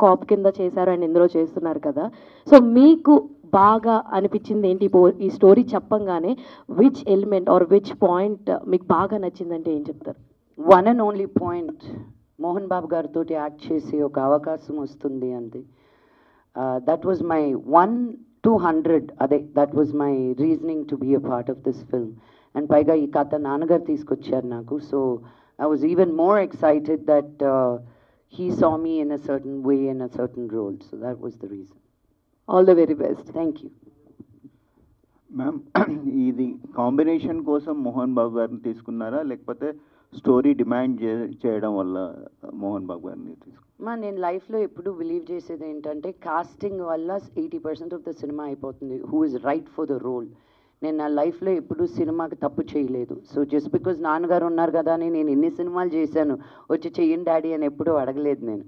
Cap కింద చేశారు and ఇందులో చేస్తున్నారు కదా. సో మీకు బాగా అనిపించింది ఏంటి ఈ స్టోరీ చెప్పంగానే? Which element or which point మీకు బాగా నచ్చిందంటే ఏం చెప్తారు? One and only point, Mohan Babu గారితో యాక్ట్ చేసి ఒక అవకాశం వస్తుంది అంతే. దట్ వాజ్ మై 1-200, అదే that was my reasoning to be a part of this film. And పైగా ఈ కథ నాన్నగారు తీసుకొచ్చారు నాకు. So I was even more excited that he saw me in a certain way, in a certain role. So that was the reason. All the very best. Thank you. Ma'am, ఇది combination కోసం మోహన్ బాబు గారిని తీసుకున్నారా, లేకపోతే story demand చేయడం వల్ల మోహన్ బాబు గారిని తీసుకున్నారా? నేను లైఫ్లో ఎప్పుడు బిలీవ్ చేసేది ఏంటంటే, కాస్టింగ్ వల్ల 80% ఆఫ్ ద సినిమా అయిపోతుంది. Who is right for the role. నేను నా లైఫ్లో ఎప్పుడు సినిమాకి తప్పు చేయలేదు. సో జస్ట్ బికాజ్ నాన్నగారు ఉన్నారు కదా అని నేను ఎన్ని సినిమాలు చేశాను, వచ్చి చెయ్యండి డాడీ అని ఎప్పుడూ అడగలేదు నేను.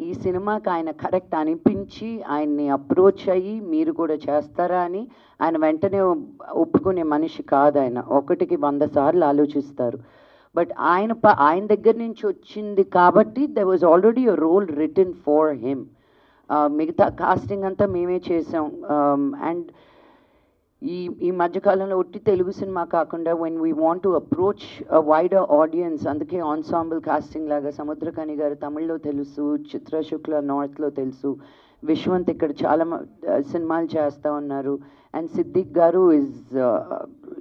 ఈ సినిమాకి ఆయన కరెక్ట్ అనిపించి ఆయన్ని అప్రోచ్ అయ్యి మీరు కూడా చేస్తారా అని ఆయన వెంటనే ఒప్పుకునే మనిషి కాదు. ఆయన 1కి 100 సార్లు ఆలోచిస్తారు. బట్ ఆయన దగ్గర నుంచి వచ్చింది కాబట్టి there was already a role written for him. మిగతా కాస్టింగ్ అంతా మేమే చేసాం. అండ్ ఈ మధ్యకాలంలో ఒట్టి తెలుగు సినిమా కాకుండా when we want to approach a wider audience, అందుకే ఆన్సాంబుల్ కాస్టింగ్ లాగా సముద్రకని గారు తమిళ్లో తెలుసు, చిత్రశుక్ల నార్త్లో తెలుసు, విశ్వంత్ ఇక్కడ చాలా సినిమాలు చేస్తూ ఉన్నారు. And Siddique garu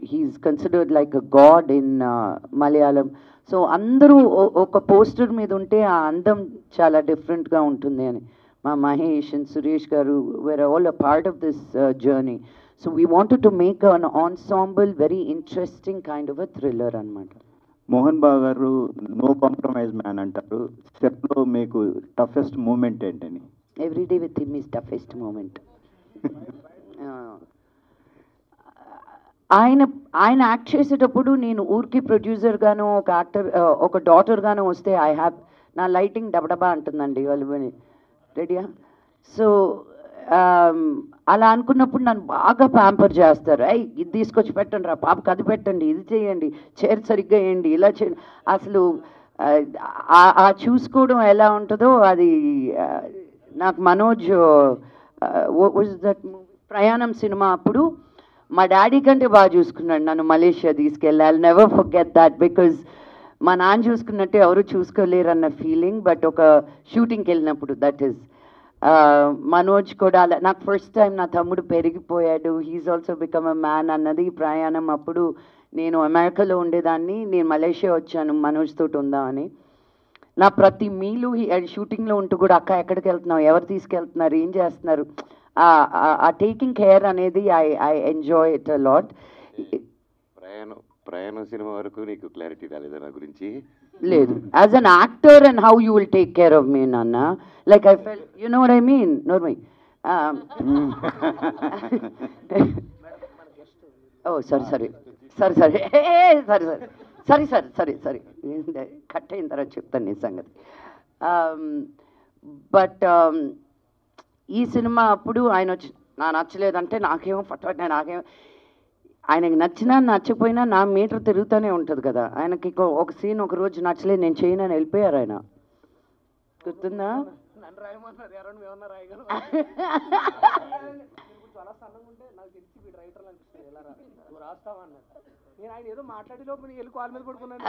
he's considered like a god in Malayalam. So అందరూ ఒక పోస్టర్ మీద ఉంటే ఆ అందం చాలా డిఫరెంట్గా ఉంటుంది అని. మా Mahesh and Suresh garu were all a part of this journey. So we wanted to make an ensemble, very interesting kind of a thriller anamata. Mohan Babu గారు నో కాంప్రమైజ్ మ్యాన్ అంటారు. సెట్లో మీకు టఫెస్ట్ మూమెంట్ ఏంటని? Every day with him is toughest moment. ఆయన act చేసేటప్పుడు నేను ఊరికి producer గాను ఒక యాక్టర్ ఒక డాటర్ గాను వస్తే ఐ హ్యావ్ నా లైటింగ్ డబడబా అంటుందండి వాళ్ళు రెడీయా. సో అలా అనుకున్నప్పుడు నన్ను బాగా ప్యాంపర్ చేస్తారు. ఇది తీసుకొచ్చి పెట్టండి రా పాపకి, అది పెట్టండి, ఇది చేయండి, చైర్ సరిగ్గా వేయండి, ఇలా చేయండి. అసలు ఆ చూసుకోవడం ఎలా ఉంటుందో అది నాకు మనోజ్ దట్ ప్రయాణం సినిమా అప్పుడు మా డాడీ కంటే బాగా చూసుకున్నాడు నన్ను. మలేషియా తీసుకెళ్ళాలి, నెవర్ ఫర్గెట్ దాట్. బికాజ్ మా నాన్న చూసుకున్నట్టు ఎవరు చూసుకోలేరు అన్న ఫీలింగ్. బట్ ఒక షూటింగ్కి వెళ్ళినప్పుడు దట్ ఈస్ మనోజ్ కూడా అలా నాకు ఫస్ట్ టైం నా తమ్ముడు పెరిగిపోయాడు, he's also become a man అన్నది ప్రయాణం. అప్పుడు నేను అమెరికాలో ఉండేదాన్ని, నేను మలేషియా వచ్చాను మనోజ్ తోటి ఉందామని. నా ప్రతి మీలు షూటింగ్లో ఉంటూ కూడా అక్క ఎక్కడికి వెళ్తున్నావు, ఎవరు తీసుకెళ్తున్నారు, ఏం చేస్తున్నారు, ఆ టేకింగ్ కేర్ అనేది I enjoy it a lot. ప్రయాణం సినిమా వరకు నీకు క్లారిటీ రాలేదా నా గురించి? లేదు, as an actor and how you will take care of మీ నాన్న. Like I fell, you know what I mean. నోర్మై ఓ సరే కట్ అయిన తర్వాత చెప్తాను నీ సంగతి. బట్ ఈ సినిమా అప్పుడు ఆయన వచ్చి నా నచ్చలేదంటే నాకేమో నాకేమో ఆయనకి నచ్చినా నచ్చకపోయినా నా మీటర్ తిరుగుతూనే ఉంటుంది కదా. ఆయనకి ఒక సీన్ ఒక రోజు నచ్చలేదు, నేను చేయనని వెళ్ళిపోయారు ఆయన. గుర్తుందా? నేను ఆయన ఏదో మాట్లాడేలోపు నేను వెళ్ళి కాల్ మీద పడుకున్నాను.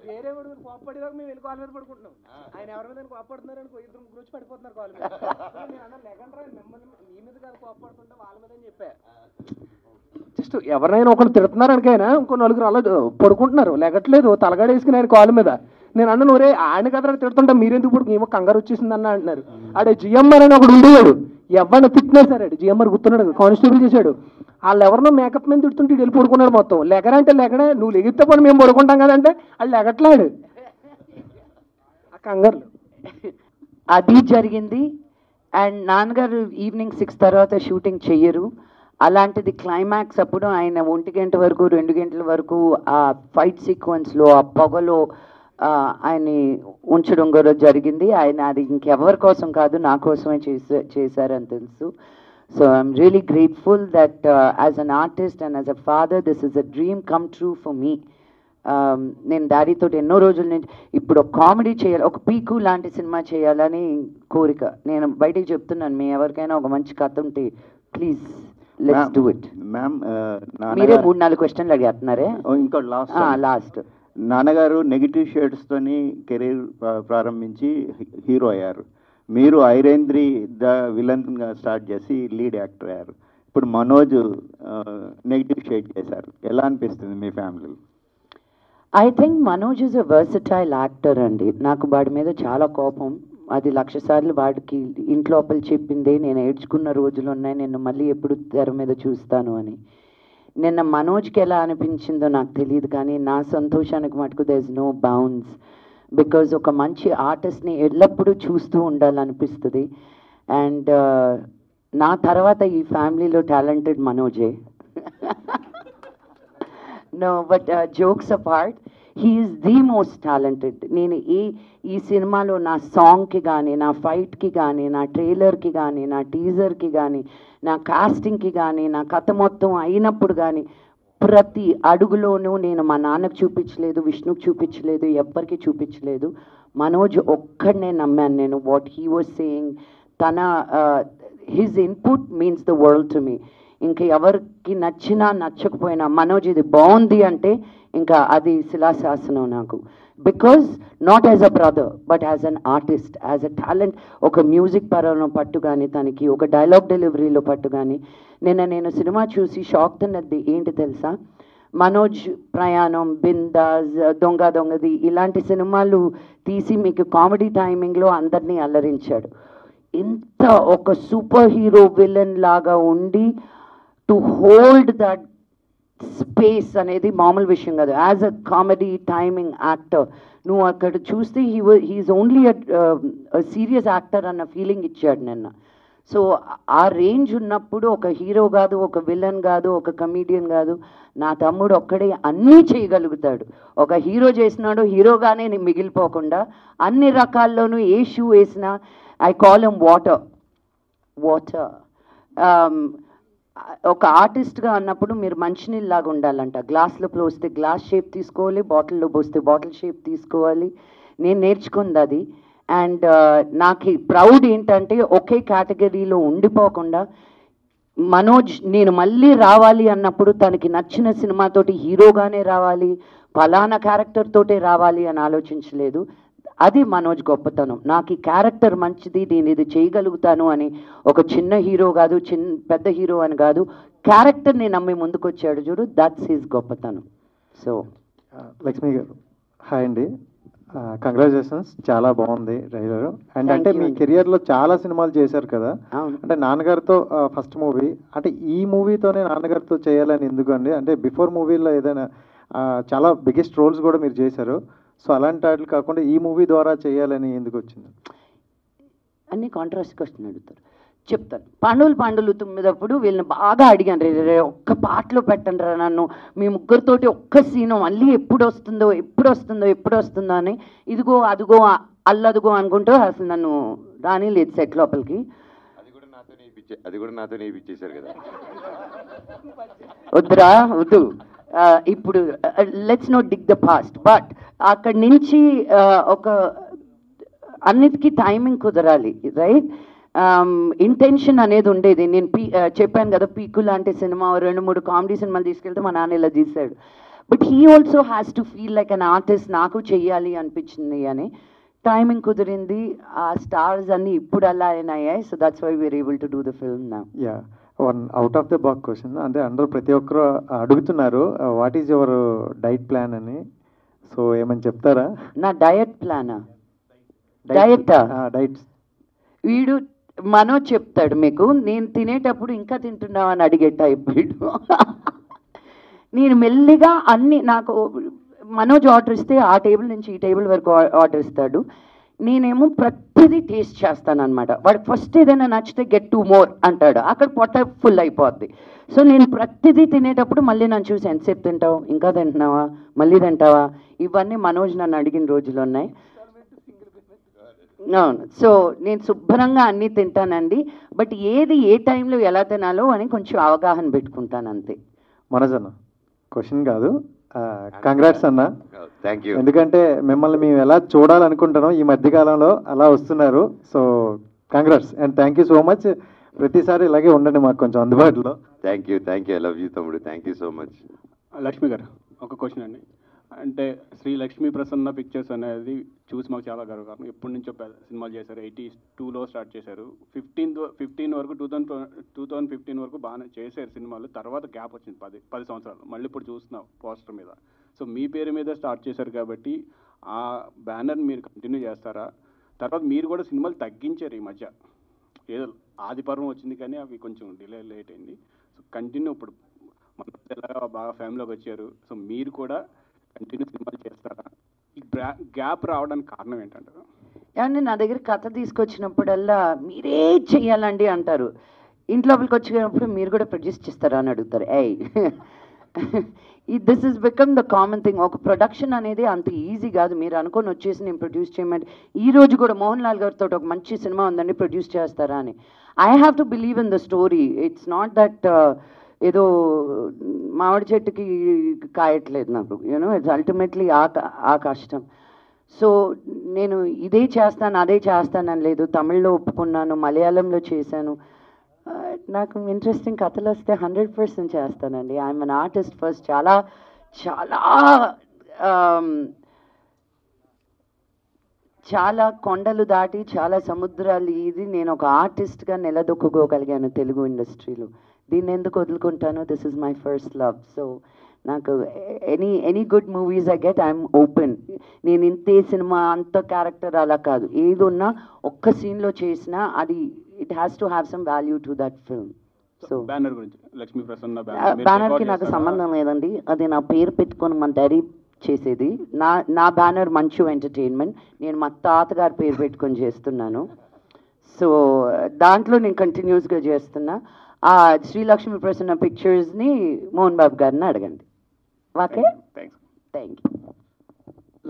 వేరే వాడు కోపపడేలోపు మేము వెళ్ళి కాల్ మీద పడుకుంటున్నాం. ఆయన ఎవరి మీద కోపడుతున్నారు అనుకో, 2-3 వచ్చి పడిపోతున్నారు కాల్ మీద. నేను అన్నా లెగండ్రా, మిమ్మల్ని మీ మీద కాదు కోపడుతుంటే వాళ్ళ మీద అని చెప్పా. జస్ట్ ఎవరినైనా ఒకరు తిడుతున్నారు అనుకైనా ఇంకో 4 అలా పడుకుంటున్నారు, లెగట్లేదు, తలగాడ వేసుకుని ఆయన కాల్ మీద. నేను అన్న నూరే ఆయన కదా తిడుతుంటా మీరెందుకు పడుకు, ఏమో కంగారు వచ్చేసింది అన్న అంటున్నారు. ఆడే జిఎంఆర్ అని ఒకడు ఉండేవాడు, ఎవరిని తిట్టినా సరే జిఎంఆర్ గుర్తున్నాడు, కానిస్టేబుల్ చేశాడు. వాళ్ళు ఎవరినో మేకప్ మీద తిడుతుంటే వెళ్ళి పడుకున్నాడు మొత్తం. లెగరంటే లెగడే, నువ్వు లెగితే పని మేము పడుకుంటాం కదంటే వాళ్ళు లెగట్లాడు ఆ కంగారులు. అది జరిగింది. అండ్ నాన్నగారు ఈవినింగ్ 6 తర్వాత షూటింగ్ చెయ్యరు. అలాంటిది క్లైమాక్స్ అప్పుడు ఆయన 1 గంట వరకు 2 గంటల వరకు ఆ ఫైట్ సీక్వెన్స్లో ఆ పొగలో ఆయన్ని ఉంచడం కూడా జరిగింది. ఆయన అది ఇంకెవరి కోసం కాదు, నా కోసమే చేశారని తెలుసు. So I'm really grateful that as an artist and as a father, this is a dream come true for me. నేను డాడీతో ఎన్నో రోజుల నుంచి ఇప్పుడు ఒక కామెడీ చేయాలి, ఒక పీకు లాంటి సినిమా చేయాలని కోరిక. నేను బయటికి చెప్తున్నాను, మీ ఎవరికైనా ఒక మంచి కథ ఉంటే please let's do it. Ma'am మీరే 3-4 క్వశ్చన్లు అడిగేస్తున్నారే. ఇంకా లాస్ట్ నాన్నగారు నెగిటివ్ షేడ్స్తోని కెరీర్ ప్రారంభించి హీరో అయ్యారు. మీరు ఐరేంద్రి ద విలన్గా స్టార్ట్ చేసి లీడ్ యాక్టర్ అయ్యారు. ఇప్పుడు మనోజ్ నెగిటివ్ షేడ్ చేశారు. ఎలా అనిపిస్తుంది మీ family? I think Manoj is a versatile actor అండి. నాకు వాడి మీద చాలా కోపం. అది 1,00,000 సార్లు వాడికి ఇంట్లోపల చెప్పిందే. నేను ఏడ్చుకున్న రోజులు ఉన్నాయి, నిన్ను మళ్ళీ ఎప్పుడు తెర మీద చూస్తాను అని. నిన్న మనోజ్కి ఎలా అనిపించిందో నాకు తెలియదు, కానీ నా సంతోషానికి మటుకు there is no bounds. Because ఒక మంచి ఆర్టిస్ట్ని ఎల్లప్పుడూ చూస్తూ ఉండాలనిపిస్తుంది. అండ్ నా తర్వాత ఈ ఫ్యామిలీలో talented మనోజే. No, but jokes apart, he is the most talented. నేను ఈ సినిమాలో నా సాంగ్కి కానీ, నా ఫైట్కి కానీ, నా ట్రైలర్కి కానీ, నా టీజర్కి కానీ, నా కాస్టింగ్కి కానీ, నా కథ మొత్తం అయినప్పుడు కానీ ప్రతి అడుగులోనూ నేను మా నాన్నకు చూపించలేదు, విష్ణుకి చూపించలేదు, ఎవ్వరికి చూపించలేదు. మనోజ్ ఒక్కడనే నమ్మాను నేను. వాట్ హీ వాజ్ సేయింగ్, తన his input means the world to me. ఇంకా ఎవరికి నచ్చినా నచ్చకపోయినా మనోజ్ ఇది బాగుంది అంటే ఇంకా అది శిలాశాసనం నాకు. Because not as a brother but as an artist, as a talent. ఒక మ్యూజిక్ పరంలో పట్టు కానీ, తనకి ఒక డైలాగ్ డెలివరీలో పట్టు కానీ. నేను సినిమా చూసి షాక్ తిన్నది ఏంటి తెలుసా, మనోజ్ ప్రయాణం, బిందాజ్, దొంగది ఇలాంటి సినిమాలు తీసి మీకు కామెడీ టైమింగ్లో అందరినీ అల్లరించాడు. ఇంత ఒక సూపర్ హీరో విలన్ లాగా ఉండి టు హోల్డ్ దట్ స్పేస్ అనేది మామూలు విషయం కాదు. As a comedy timing actor నువ్వు అక్కడ చూస్తే హీఈస్ ఓన్లీ సీరియస్ యాక్టర్ అన్న ఫీలింగ్ ఇచ్చాడు నిన్న. సో ఆ రేంజ్ ఉన్నప్పుడు ఒక హీరో కాదు, ఒక విలన్ కాదు, ఒక కమీడియన్ కాదు, నా తమ్ముడు ఒక్కడే అన్నీ చేయగలుగుతాడు. ఒక హీరో చేసినాడు, హీరోగానే మిగిలిపోకుండా అన్ని రకాల్లోనూ ఏ షూ వేసినా ఐ కాల్ హిమ్ వాటర్. ఒక ఆర్టిస్ట్గా అన్నప్పుడు మీరు మంచినీళ్ళలాగా ఉండాలంట. గ్లాస్లో పోస్తే గ్లాస్ షేప్ తీసుకోవాలి, బాటిల్లో పోస్తే బాటిల్ షేప్ తీసుకోవాలి. నేను నేర్చుకుంది అది. అండ్ నాకు ప్రౌడ్ ఏంటంటే ఒకే కేటగిరీలో ఉండిపోకుండా మనోజ్ నేను మళ్ళీ రావాలి అన్నప్పుడు తనకి నచ్చిన సినిమాతోటి హీరోగానే రావాలి, ఫలానా క్యారెక్టర్ తోటే రావాలి అని ఆలోచించలేదు. అది మనోజ్ గొప్పతనం. నాకు ఈ క్యారెక్టర్ మంచిది, నేను ఇది చేయగలుగుతాను అని ఒక చిన్న హీరో కాదు, పెద్ద హీరో అని కాదు, క్యారెక్టర్ని నమ్మి ముందుకు వచ్చాడు చూడు, దట్స్ హిస్ గొప్పతనం. సో లక్ష్మి గారు హాయ్ అండి, కంగ్రాచులేషన్స్, చాలా బాగుంది ట్రైలర్. అండ్ అంటే మీ కెరియర్లో చాలా సినిమాలు చేశారు కదా, అంటే నాన్నగారితో ఫస్ట్ మూవీ, అంటే ఈ మూవీతోనే నాన్నగారితో చేయాలని ఎందుకు అండి? అంటే బిఫోర్ మూవీలో ఏదైనా చాలా బిగ్గెస్ట్ రోల్స్ కూడా మీరు చేశారు. సో అలాంటి వాటిని కాకుండా ఈ మూవీ ద్వారా చేయాలని ఎందుకు వచ్చింది? అన్ని కాంట్రాస్ట్ క్వశ్చన్ అడుగుతారు, చెప్తాను. పాండవులు 9 వీళ్ళని బాగా అడిగాను, రే ఒక్క పాటలో పెట్టండి రా నన్ను, మీ ముగ్గురితోటి ఒక్క సీను మళ్ళీ ఎప్పుడు వస్తుందో అని ఇదిగో అదిగో అల్లదుగో అనుకుంటూ అసలు నన్ను రాని లేదు సెట్ లోపలికి. అది కూడా నాతో నేర్పించేశారు కదా. వద్దురా వద్దు. ఇప్పుడు let's not dig the past. But అక్కడి నుంచి ఒక అన్నిటికీ టైమింగ్ కుదరాలి, రైట్? ఇంటెన్షన్ అనేది ఉండేది. నేను చెప్పాను కదా, పీకు లాంటి సినిమా 2-3 కామెడీ సినిమాలు తీసుకెళ్తే మా నాన్న ఇలా తీశాడు. But he also has to feel like an artist, నాకు చెయ్యాలి అనిపించింది అని. టైమింగ్ కుదిరింది, ఆ స్టార్స్ అన్ని ఇప్పుడు అలా అయినాయి. So that's why we're able to do the film now. Ya, one out of the box question, అంటే అందరూ ప్రతి ఒక్కరు అడుగుతున్నారు what is your diet plan అని. సో ఏమని చెప్తారా? నా డయట్ ప్లానా? డైట్స్ వీడు మనోజ్ చెప్తాడు మీకు. నేను తినేటప్పుడు ఇంకా తింటున్నావు అని అడిగే టైప్ వీడు. నేను మెల్లిగా అన్ని, నాకు మనోజ్ ఆర్డర్ ఇస్తే ఆ టేబుల్ నుంచి ఈ టేబుల్ వరకు ఆర్డర్ ఇస్తాడు. నేనేమో ప్రతిదీ టేస్ట్ చేస్తాను అనమాట. వాడికి ఫస్ట్ ఏదైనా నచ్చితే గెట్ 2 more అంటాడు, అక్కడ పొట్ట ఫుల్ అయిపోద్ది. సో నేను ప్రతిదీ తినేటప్పుడు మళ్ళీ నన్ను చూసి ఎంతసేపు తింటావు, ఇంకా తింటున్నావా, మళ్ళీ తింటావా, ఇవన్నీ మనోజ్ నన్ను అడిగిన రోజులు ఉన్నాయి. అవును. సో నేను శుభ్రంగా అన్నీ తింటానండి. బట్ ఏది ఏ టైంలో ఎలా తినాలో అని కొంచెం అవగాహన పెట్టుకుంటాను అంతే. మనోజ్ అన్న క్వశ్చన్ కాదు, కంగ్రాట్స్ అన్న. Thank you. ఎందుకంటే మిమ్మల్ని మేము ఎలా చూడాలనుకుంటున్నాం ఈ మధ్యకాలంలో అలా వస్తున్నారు. So congrats and thank you so much. ప్రతిసారి ఇలాగే ఉండండి మాకు కొంచెం అందుబాటులో. Thank you. I love you తమ్ముడు. Thank you so much. Lakshmi గారు ఒక క్వశ్చన్ అండి. అంటే శ్రీ లక్ష్మీ ప్రసన్న పిక్చర్స్ అనేది చూసి మాకు చాలా గర్వకారణం. ఎప్పటి నుంచో సినిమాలు చేశారు. 82లో స్టార్ట్ చేశారు. 15 వరకు 2015 వరకు బాగానే చేశారు సినిమాలు. తర్వాత గ్యాప్ వచ్చింది 10 సంవత్సరాలు. మళ్ళీ ఇప్పుడు చూస్తున్నాం పోస్టర్ మీద. సో మీ పేరు మీద స్టార్ట్ చేశారు కాబట్టి ఆ బ్యానర్ మీరు కంటిన్యూ చేస్తారా? తర్వాత మీరు కూడా సినిమాలు తగ్గించారు ఈ మధ్య. ఏదో ఆదిపర్వం వచ్చింది కానీ అవి కొంచెం లేట్ అయింది. సో కంటిన్యూ ఇప్పుడు మన ఎలాగా బాగా ఫ్యామిలీలోకి వచ్చారు. సో మీరు కూడా కంటిన్యూ సినిమాలు చేస్తారా? ఈ గ్యాప్ రావడానికి కారణం ఏంటంటారు? ఏమంటే నా దగ్గర కథ తీసుకొచ్చినప్పుడల్లా మీరే చెయ్యాలండి అంటారు. ఇంట్లోపలికి వచ్చినప్పుడు మీరు కూడా ప్రొడ్యూస్ చేస్తారా అని అడుగుతారు. This is become the common thing. ఒక ప్రొడక్షన్ అనేది అంత ఈజీ కాదు. మీరు అనుకొని వచ్చేసి నేను ప్రొడ్యూస్ చేయమంటే, ఈ రోజు కూడా మోహన్ లాల్ గారితో ఒక మంచి సినిమా ఉందండి ప్రొడ్యూస్ చేస్తారా అని. I have to believe in the story. It's not that ఏదో మామిడి చెట్టుకి కాయట్లేదు నాకు. యూనో ఇట్స్ అల్టిమేట్లీ ఆ కష్టం. సో నేను ఇదే చేస్తాను అదే చేస్తానని లేదు. తమిళ్లో ఒప్పుకున్నాను, మలయాళంలో చేశాను. నాకు ఇంట్రెస్టింగ్ కథలు వస్తే 100% చేస్తానండి. I'm an artist first. చాలా చాలా చాలా కొండలు దాటి చాలా సముద్రాలు ఇది నేను ఒక ఆర్టిస్ట్గా నిలదొక్కుకోగలిగాను తెలుగు ఇండస్ట్రీలో. దీన్ని ఎందుకు వదులుకుంటాను? This is my first love. So నాకు any good movies I get I'm open. నేను ఇంతే సినిమా అంత క్యారెక్టర్ అలా కాదు. ఏది ఉన్నా ఒక్క సీన్లో చేసినా అది it has to have some value to that film. So banner గురించి లక్ష్మీ ప్రసన్న బ్యానర్కి నాకు సంబంధం లేదండి. అది నా పేరు పెట్టుకొని మన డాడీ చేసేది. నా బ్యానర్ మంచు ఎంటర్టైన్మెంట్. నేను మా తాతగారి పేరు పెట్టుకొని చేస్తున్నాను. సో దాంట్లో నేను కంటిన్యూస్గా చేస్తున్నా. ఆ శ్రీలక్ష్మి ప్రసన్న పిక్చర్స్ని మోహన్ బాబు గారిని అడగండి. Okay, thank you.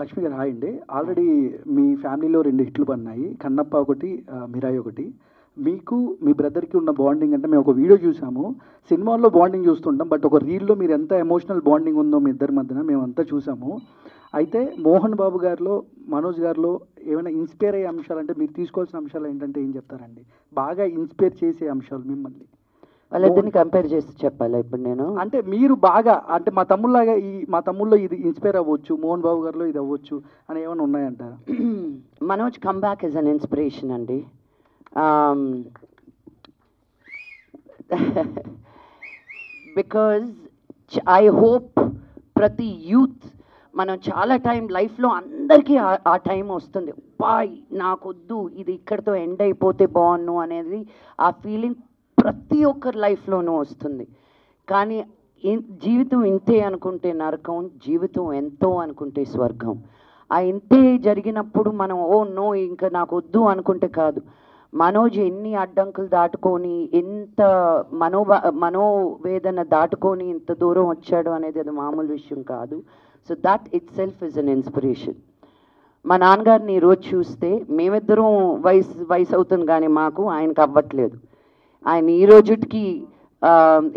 లక్ష్మి గారు హాయ్ అండి. ఆల్రెడీ మీ ఫ్యామిలీలో 2 హిట్లు పడినాయి, కన్నప్ప ఒకటి, మిరాయి ఒకటి. మీకు మీ బ్రదర్కి ఉన్న బాండింగ్ అంటే మేము ఒక వీడియో చూసాము. సినిమాల్లో బాండింగ్ చూస్తుంటాం, బట్ ఒక రీల్లో మీరు ఎంత ఎమోషనల్ బాండింగ్ ఉందో మీ ఇద్దరి మధ్యన మేమంతా చూసాము. అయితే మోహన్ బాబు గారిలో మనోజ్ గారిలో ఏమైనా ఇన్స్పైర్ అయ్యే అంశాలు అంటే మీరు తీసుకోవాల్సిన అంశాలు ఏంటంటే ఏం చెప్తారండి? బాగా ఇన్స్పైర్ చేసే అంశాలు మిమ్మల్ని వాళ్ళిద్దరిని కంపేర్ చేసి చెప్పాలా ఇప్పుడు నేను? అంటే మీరు బాగా అంటే మా తమ్ముళ్ళలో ఇది ఇన్స్పైర్ అవ్వచ్చు, మోహన్ బాబు గారిలో ఇది అవ్వచ్చు అని ఏమైనా ఉన్నాయంటారా? Manoj comeback is an inspiration అండి. బికాజ్ ఐ హోప్ ప్రతి యూత్ మనం చాలా టైం లైఫ్లో అందరికీ ఆ టైం వస్తుంది. నాకొద్దు ఇది ఇక్కడితో ఎండ్ అయిపోతే బాగున్ను అనేది ఆ ఫీలింగ్ ప్రతి ఒక్కరి లైఫ్లోనూ వస్తుంది. కానీ జీవితం ఇంతే అనుకుంటే నరకం, జీవితం ఎంతో అనుకుంటే స్వర్గం. ఆ ఇంతే జరిగినప్పుడు మనం నో ఇంకా నాకు వద్దు అనుకుంటే కాదు. మనోజ్ ఎన్ని అడ్డంకులు దాటుకొని ఎంత మనోవేదన దాటుకొని ఇంత దూరం వచ్చాడు అనేది అది మామూలు విషయం కాదు. So that it self is an inspiration. మా నాన్నగారిని ఈరోజు చూస్తే మేమిద్దరం వయసు అవుతుంది కానీ మాకు ఆయనకు అవ్వట్లేదు. ఆయన ఈ రోజుకి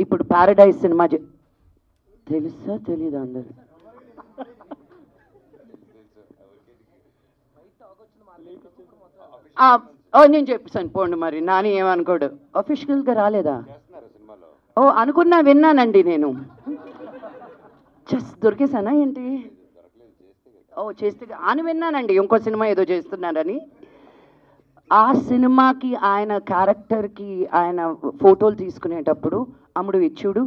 ఇప్పుడు ప్యారడైజ్ సినిమా తెలుసా తెలీదా అందరు? నేను చెప్పాను పోండి, మరి నాని ఏమనుకోడు. అఫీషియల్గా రాలేదా? అనుకున్నా, విన్నానండి నేను. దొరికేసానా ఏంటి? చేస్తే అని విన్నానండి ఇంకో సినిమా ఏదో చేస్తున్నారని. ఆ సినిమాకి ఆయన క్యారెక్టర్కి ఆయన ఫోటోలు తీసుకునేటప్పుడు అమ్ముడు ఇచ్చుడు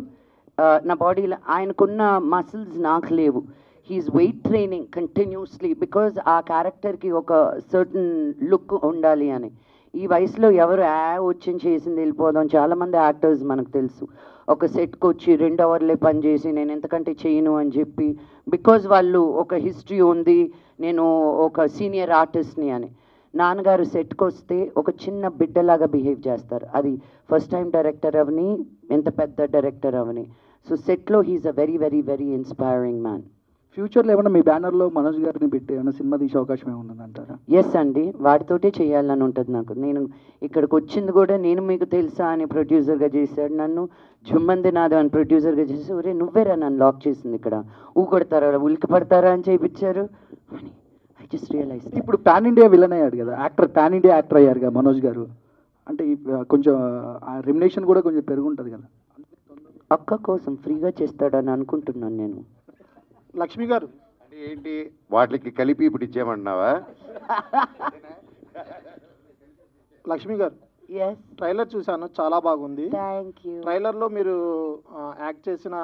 నా బాడీలో ఆయనకున్న మసిల్స్ నాకు లేవు. He's weight training continuously because ఆ క్యారెక్టర్కి ఒక సర్టన్ లుక్ ఉండాలి అని. ఈ వయసులో ఎవరు వచ్చి చేసింది వెళ్ళిపోదాం. చాలామంది యాక్టర్స్ మనకు తెలుసు ఒక సెట్కి వచ్చి 2 అవర్లే పనిచేసి నేను ఎంతకంటే చేయను అని చెప్పి, బికాజ్ వాళ్ళు ఒక హిస్టరీ ఉంది, నేను ఒక సీనియర్ ఆర్టిస్ట్ని అని. నాన్నగారు సెట్కి వస్తే ఒక చిన్న బిడ్డలాగా బిహేవ్ చేస్తారు. అది ఫస్ట్ టైం డైరెక్టర్ అవని, ఎంత పెద్ద డైరెక్టర్ అవని. సో సెట్లో he's a very very very inspiring man. ఫ్యూచర్లో ఏమన్నా మీ బ్యానర్లో మనోజ్ గారిని పెట్టి ఏమైనా సినిమా తీసే అవకాశం ఏమన్నా అంటారా? ఎస్ అండి, వాటితోటే చేయాలని ఉంటుంది నాకు. నేను ఇక్కడికి వచ్చింది కూడా నేను మీకు తెలుసా అని ప్రొడ్యూసర్గా చేశాడు నన్ను, జుమ్మంది నాదో అని ప్రొడ్యూసర్గా చేసి, ఒరే నువ్వేరా నన్ను లాక్ చేసింది ఇక్కడ, ఊకొడతారా ఉలికి పడతారా అని చేయించారు అని ఐ జస్ట్ రియలైజ్. ఇప్పుడు పాన్ ఇండియా విలన్ అయ్యాడు కదా యాక్టర్, పాన్ ఇండియా యాక్టర్ అయ్యారు కదా మనోజ్ గారు, అంటే కొంచెం రెమ్యునేషన్ కూడా కొంచెం పెరుగుంటుంది కదా. అక్క కోసం ఫ్రీగా చేస్తాడని అనుకుంటున్నాను నేను. లక్ష్మి గారు అంటే ఏంటి వాటికి కలిపి ఇప్పుడు ఇచ్చేయమంటున్నావా? లక్ష్మి గారు ఎస్, ట్రైలర్ చూశాను, చాలా బాగుంది. Thank you. ట్రైలర్లో మీరు యాక్ట్ చేసిన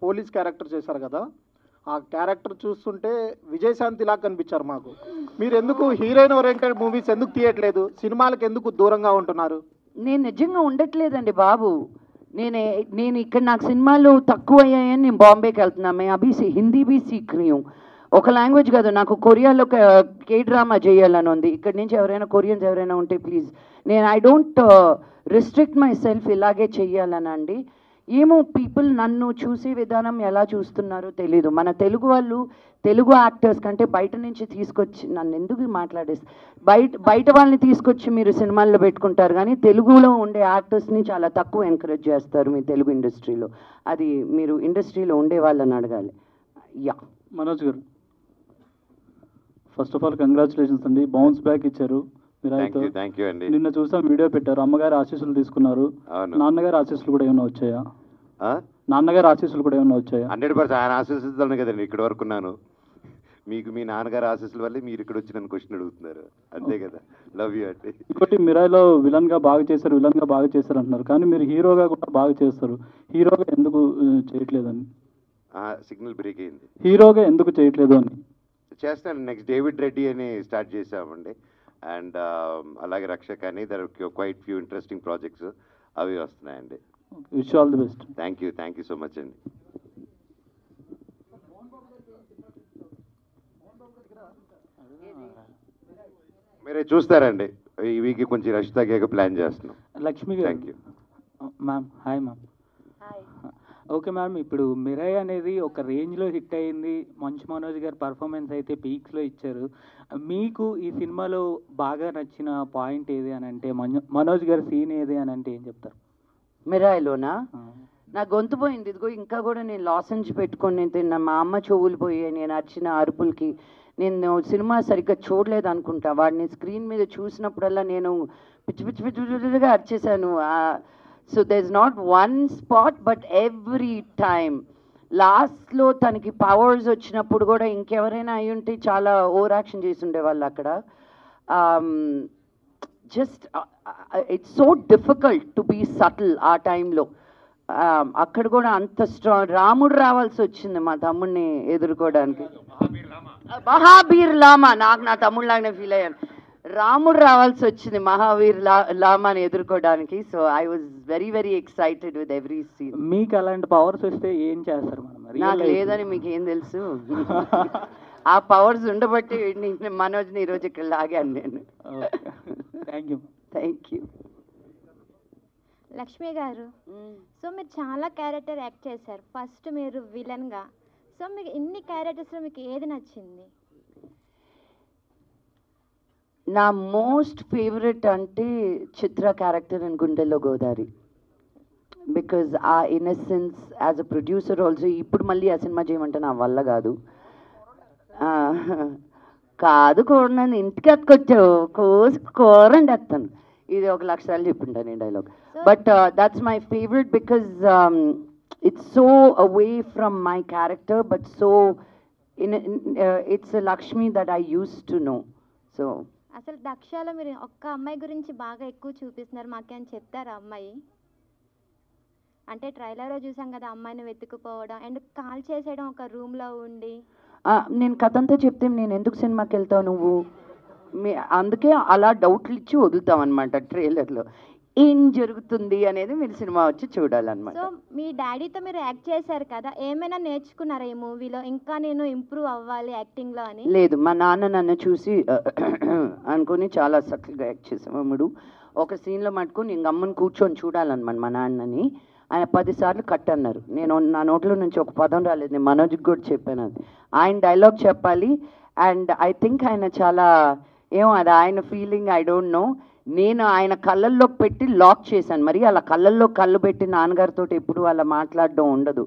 పోలీస్ క్యారెక్టర్ చేశారు కదా, ఆ క్యారెక్టర్ చూస్తుంటే విజయశాంతి లాగా కనిపించారు మాకు. మీరు ఎందుకు హీరోయిన్ ఓరియంటెడ్ మూవీస్ ఎందుకు తీయట్లేదు, సినిమాలకు ఎందుకు దూరంగా ఉంటున్నారు? నేను నిజంగా ఉండట్లేదండి బాబు. నేను ఇక్కడ నాకు సినిమాలు తక్కువ అయ్యాయని నేను బాంబేకి వెళ్తున్నా. మేము అభి హిందీ బీ సీక్ రही हूं. ఒక లాంగ్వేజ్ కాదు, నాకు కొరియాలో కే డ్రామా చేయాలని ఉంది. ఇక్కడ నుంచి ఎవరైనా కొరియన్స్ ఎవరైనా ఉంటే please, I don't restrict my self ఇలాగే చెయ్యాలనండి. ఏమో పీపుల్ నన్ను చూసే విధానం ఎలా చూస్తున్నారో తెలీదు. మన తెలుగు వాళ్ళు తెలుగు యాక్టర్స్ కంటే బయట నుంచి తీసుకొచ్చి నన్ను ఎందుకు మాట్లాడేస్తారు, బయట వాళ్ళని తీసుకొచ్చి మీరు సినిమాల్లో పెట్టుకుంటారు కానీ తెలుగులో ఉండే యాక్టర్స్ని చాలా తక్కువ ఎంకరేజ్ చేస్తారు మీ తెలుగు ఇండస్ట్రీలో. అది మీరు ఇండస్ట్రీలో ఉండే వాళ్ళని అడగాలి. యా మనోజ్ గారు, ఫస్ట్ ఆఫ్ ఆల్ కంగ్రాచులేషన్స్ అండి, బౌన్స్ బ్యాక్ ఇచ్చారు మీరు. థ్యాంక్ యూ అండి. నిన్న చూసాం, వీడియో పెట్టారు, అమ్మగారి ఆశీస్సులు తీసుకున్నారు. నాన్నగారి ఆశీస్సులు కూడా ఏమైనా వచ్చాయా? నాన్నగారి ఆశీస్సులు కూడా ఏమైనా వచ్చాయా? 100% ఆయన ఆశీస్సులతోనే కదండి ఇక్కడ వరకు ఉన్నాను. మీకు మీ నాన్నగారు ఆశీస్సుల వల్లే మీరు ఇక్కడ వచ్చి నన్ను క్వశ్చన్ అడుగుతున్నారు, అంతే కదా. లవ్ యూ అండి. ఇంకోటి, మిరాయిలో విలన్గా బాగా చేశారు అంటున్నారు, కానీ మీరు హీరోగా కూడా బాగా చేస్తారు. హీరోగా ఎందుకు చేయట్లేదని? సిగ్నల్ బ్రేక్ అయింది. హీరోగా ఎందుకు చేయట్లేదు అని చేస్తాను. నెక్స్ట్ డేవిడ్ రెడ్డి అని స్టార్ట్ చేసామండి. అండ్ అలాగే రక్షక్ అని, there quite few interesting projects అవి వస్తున్నాయండి. Wish all the best. Thank you so much అండి. మీరే చూస్తారండి, ఈ వీక్ కొంచెం రష్ తగ్గాక ప్లాన్ చేస్తున్నాం. లక్ష్మి గారు, thank you ma'am. Hi ma'am. Okay ma'am, ఇప్పుడు మిరాయ్ అనేది ఒక రేంజ్లో హిట్ అయింది, మంచు మనోజ్ గారు పర్ఫార్మెన్స్ అయితే పీక్స్లో ఇచ్చారు. మీకు ఈ సినిమాలో బాగా నచ్చిన పాయింట్ ఏది అని అంటే, మనోజ్ గారి సీన్ ఏది అని అంటే ఏం చెప్తారు? మిరాయిలోనా? నా గొంతు పోయింది, ఇదిగో ఇంకా కూడా నేను లాసెన్స్ పెట్టుకొని నేను తిన్నా. మా అమ్మ చెవులు పోయాయి నేను అరిచిన అరుపులకి. నేను సినిమా సరిగ్గా చూడలేదు అనుకుంటా, వాడిని స్క్రీన్ మీద చూసినప్పుడల్లా నేను పిచ్చి పిచ్చి పిచ్చి పిచ్చిగా అరిచేశాను. So there is not one spot but every time. లాస్ట్లో తనకి పవర్స్ వచ్చినప్పుడు కూడా ఇంకెవరైనా అయి ఉంటే చాలా ఓవర్ యాక్షన్ చేసి ఉండేవాళ్ళు అక్కడ. Just it's so difficult to be subtle ఆ టైంలో. అక్కడ కూడా అంత స్ట్రాంగ్. రాముడు రావాల్సి వచ్చింది మా తమ్ముడిని ఎదుర్కోవడానికి. మహావీర్ లామా, నాకు నా తమ్ముడిలాగానే ఫీల్ అయ్యాను. రాముడు రావాల్సి వచ్చింది మహావీర్ లామాని ఎదుర్కోవడానికి. So I was very very excited with every scene. మీకు అలాంటి పవర్స్ వస్తే ఏం చేస్తారు మనం? నాకు లేదని మీకు ఏం తెలుసు? ఆ పవర్స్ ఉండబట్టి మనోజ్ని ఈరోజు ఇక్కడ లాగాను నేను. Thank you. లక్ష్మి గారు, సో మీరు చాలా క్యారెక్టర్ యాక్ట్ చేశారు. ఫస్ట్ మీరు విలన్గా, సో మీకు ఇన్ని క్యారెక్టర్స్లో మీకు ఏది నచ్చింది? నా మోస్ట్ ఫేవరెట్ అంటే చిత్ర క్యారెక్టర్ ఇన్ గుండెల్లో గోదారి. బికాజ్ ఆ innocence as a producer also. ఇప్పుడు మళ్ళీ ఆ సినిమా చేయమంటే నా వల్ల కాదు. కూరని ఇంటికి ఎత్తుకొచ్చావు, కూరండి ఎత్తాను. ఇది 1 లక్ష సార్లు చెప్పుంటాను ఈ dialogue. But that's my favourite because it's so away from my character but so it's Lakshmi that I use to know. So అసలు దక్షలో మీరు ఒక్క అమ్మాయి గురించి బాగా ఎక్కువ చూపిస్తున్నారు, మాకేం చెప్తారా అమ్మాయి? అంటే ట్రైలర్లో చూసాం కదా, అమ్మాయిని వెతుకుపోవడం అండ్ కాల్ చేసేయడం ఒక రూమ్లో ఉండి. నేను కథ అంతా చెప్తే నేను ఎందుకు సినిమాకి వెళ్తావు నువ్వు? అందుకే అలా డౌట్లు ఇచ్చి వదులుతాం అనమాట ట్రైలర్లో. ఏం జరుగుతుంది అనేది మీరు సినిమా వచ్చి చూడాలన్నమాట. సో మీ డాడీతో మీరు యాక్ట్ చేశారు కదా, ఏమైనా నేర్చుకున్నారా ఈ మూవీలో? ఇంకా నేను ఇంప్రూవ్ అవ్వాలి యాక్టింగ్లో అని? లేదు, మా నాన్న నన్ను చూసి అనుకుని చాలా సటిల్గా యాక్ట్ చేసాము. అమ్ముడు ఒక సీన్లో మటుకు నేను గమ్ముని కూర్చొని చూడాలన్నమాట మా నాన్నని. ఆయన 10 సార్లు కట్ అన్నారు. నేను నా నోట్లో నుంచి ఒక పదం రాలేదు. నేను మనోజ్కి కూడా చెప్పాను అది. ఆయన డైలాగ్ చెప్పాలి. అండ్ ఐ థింక్ ఆయన చాలా అది ఆయన ఫీలింగ్, ఐ డోంట్ నో. నేను ఆయన కళ్ళల్లోకి పెట్టి లాక్ చేశాను. మరి అలా కళ్ళల్లో కళ్ళు పెట్టి నాన్నగారితో ఎప్పుడు అలా మాట్లాడడం ఉండదు.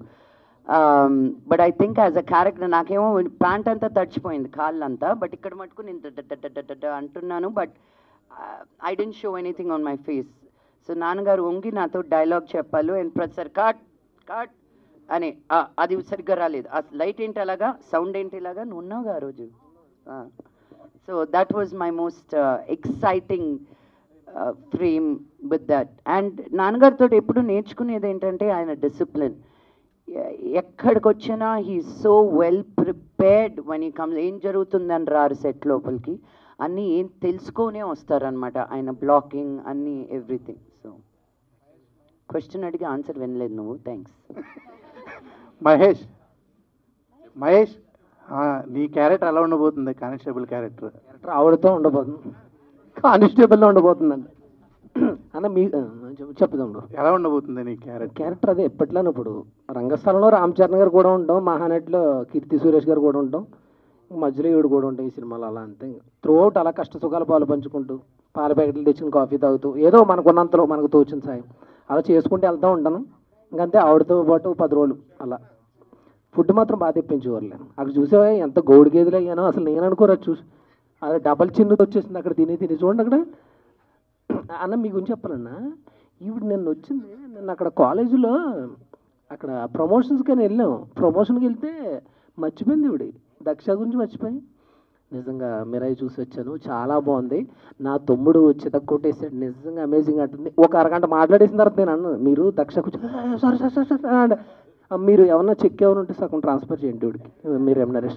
But I think as a character నాకేమో ప్యాంట్ అంతా తడిచిపోయింది, కాళ్ళంతా. బట్ ఇక్కడ మటుకు నేను అంటున్నాను. But I don't show anything on my face. So నాన్నగారు వంగి నాతో డైలాగ్ చెప్పాలి. అండ్ ప్రతిసారి కట్ కట్ అని అది సరిగ్గా రాలేదు. ఆ లైట్ ఏంటి అలాగా, సౌండ్ ఏంటి ఇలాగా, నువ్వు ఉన్నావుగా ఆ రోజు. So that was my most exciting frame with that. And నాన్నగారితో ఎప్పుడు నేర్చుకునేది ఏంటంటే ఆయన డిసిప్లిన్. ఎక్కడికి వచ్చినా he so well prepared one he comes. ఏం జరుగుతుందని రారు సెట్ లోపలికి, అన్నీ ఏం తెలుసుకొనే వస్తారనమాట. ఆయన బ్లాకింగ్ అన్నీ ఎవ్రీథింగ్. సో క్వశ్చన్ అడిగి ఆన్సర్ వినలేదు నువ్వు, థ్యాంక్స్. మహేష్ నీ క్యారెక్టర్ ఎలా ఉండబోతుంది? కానిస్టేబుల్ క్యారెక్టర్ ఆవిడతో ఉండబోతుంది, కానిస్టేబుల్లో ఉండబోతుందండి అన్న. మీ చెప్తాం ఎలా ఉండబోతుంది నీ క్యారెక్టర్? అదే ఎప్పట్లోనే ఇప్పుడు రంగస్థలంలో రామ్ చరణ్ గారు కూడా ఉంటాం, మహానటిలో కీర్తి సురేష్ గారు కూడా ఉంటాం, మధ్యలో ఈవిడ కూడా ఉంటాం ఈ సినిమాలో. అలా అంతే. త్రూఅవుట్ అలా కష్ట సుఖాలు పాలు పంచుకుంటూ, పాల ప్యాకెట్లు తెచ్చిన కాఫీ తాగుతూ, ఏదో మనకున్నంతలో మనకు తోచిన సాయం అలా చేసుకుంటూ వెళ్తూ ఉంటాను. ఇంకంతే. ఆవిడతో పాటు 10 రోజులు అలా. ఫుడ్ మాత్రం బాగా తెప్పించేవాళ్ళు. అక్కడ చూసేవా ఎంత గౌడు గేదెలు అయ్యానో అసలు నేను అనుకోరా. చూసి అది డబల్ చిన్నది వచ్చేసింది అక్కడ తిని చూడండి. అక్కడ అన్న మీ గురించి చెప్పాలన్నా, ఈవిడ నిన్న వచ్చింది. నిన్న అక్కడ కాలేజీలో అక్కడ ప్రమోషన్స్కి వెళ్ళాం. ప్రమోషన్కి వెళ్తే మర్చిపోయింది ఈవిడ, దక్ష గురించి మర్చిపోయి. నిజంగా మిరాయి చూసి వచ్చాను, చాలా బాగుంది. నా తమ్ముడు చితక్కొట్టేసాడు, నిజంగా అమేజింగ్ అంటుంది. ఒక అరగంట మాట్లాడేసిన తర్వాత నేను అన్నాను, మీరు దక్ష కూర్చొని సారీ మీరు ఏమన్నా చెక్ ఏమైనా ఉంటే సగం ట్రాన్స్ఫర్ చేయండి వీడికి, మీరు ఏమన్నా.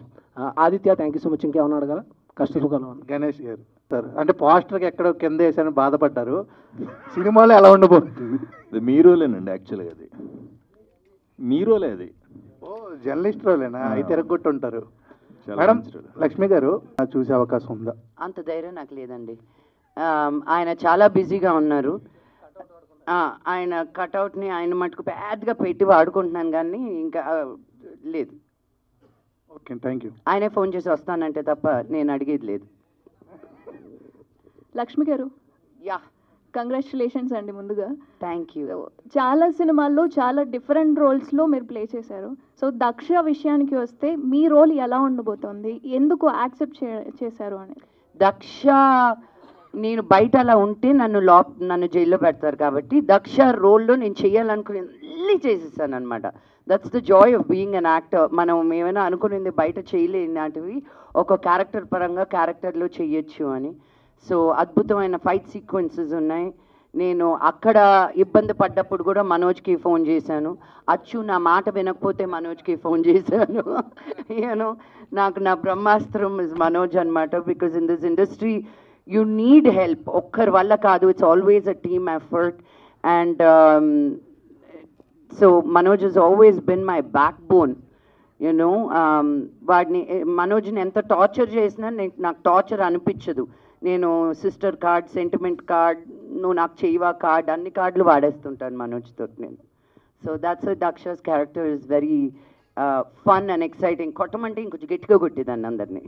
Aditya thank you so much. ఇంకేమన్నా అడగాల? కష్టసుఖాలు. గణేష్ గారు సార్, అంటే పోస్టర్కి ఎక్కడో కింద వేసాను బాధపడ్డారు. సినిమాలో ఎలా ఉండబోతుంది? మీరోలేనండి యాక్చువల్గా. అది మీరోలే. అది జర్నలిస్ట్ రోలేనా? అయితే తిరగొట్టు ఉంటారు. మేడం లక్ష్మి గారు చూసే అవకాశం ఉందా? అంత ధైర్యం నాకు లేదండి. ఆయన చాలా బిజీగా ఉన్నారు. ఆయన కట్అవుట్ని ఆయన మటుకు పెద్దగా పెట్టి వాడుకుంటున్నాను, కానీ ఇంకా లేదు. Okay, thank you. ఆయనే ఫోన్ చేసి వస్తానంటే తప్ప నేను అడిగేది లేదు. లక్ష్మి గారు, యా, కంగ్రాచులేషన్స్ అండి ముందుగా. Thank you. చాలా సినిమాల్లో చాలా డిఫరెంట్ రోల్స్లో మీరు ప్లే చేశారు. సో దక్ష విషయానికి వస్తే మీ రోల్ ఎలా ఉండబోతోంది, ఎందుకు యాక్సెప్ట్ చేశారు అని? దక్ష నేను బయట అలా ఉంటే నన్ను జైల్లో పెడతారు కాబట్టి దక్ష రోల్లో నేను చేయాలనుకుని అన్నీ చేసేసాను అనమాట. That's the Joy of being an actor. మనం ఏమైనా అనుకునేది బయట చేయలేనివి ఒక క్యారెక్టర్ పరంగా క్యారెక్టర్లో చెయ్యొచ్చు అని. సో అద్భుతమైన ఫైట్ సీక్వెన్సెస్ ఉన్నాయి. నేను అక్కడ ఇబ్బంది పడ్డప్పుడు కూడా మనోజ్కి ఫోన్ చేశాను. అచ్చు నా మాట వినకపోతే మనోజ్కి ఫోన్ చేశాను. యూనో నాకు నా బ్రహ్మాస్త్రం ఇస్ మనోజ్ అనమాట. Because in this industry you need help. ఒక్కరి వల్ల కాదు, it's always a team effort. And so Manoj has always been my backbone. You know మనోజ్ని ఎంత టార్చర్ చేసినా నాకు టార్చర్ అనిపించదు. నేను సిస్టర్ కార్డ్, సెంటిమెంట్ కార్డ్, నువ్వు నాకు చేయవా కార్డ్, అన్ని కార్డులు వాడేస్తుంటాను మనోజ్తో నేను. So that's Daksha's character is very fun and exciting. కొట్టమంటే ఇంకొంచెం గట్టిగా కొట్టేదాన్ని అందరినీ.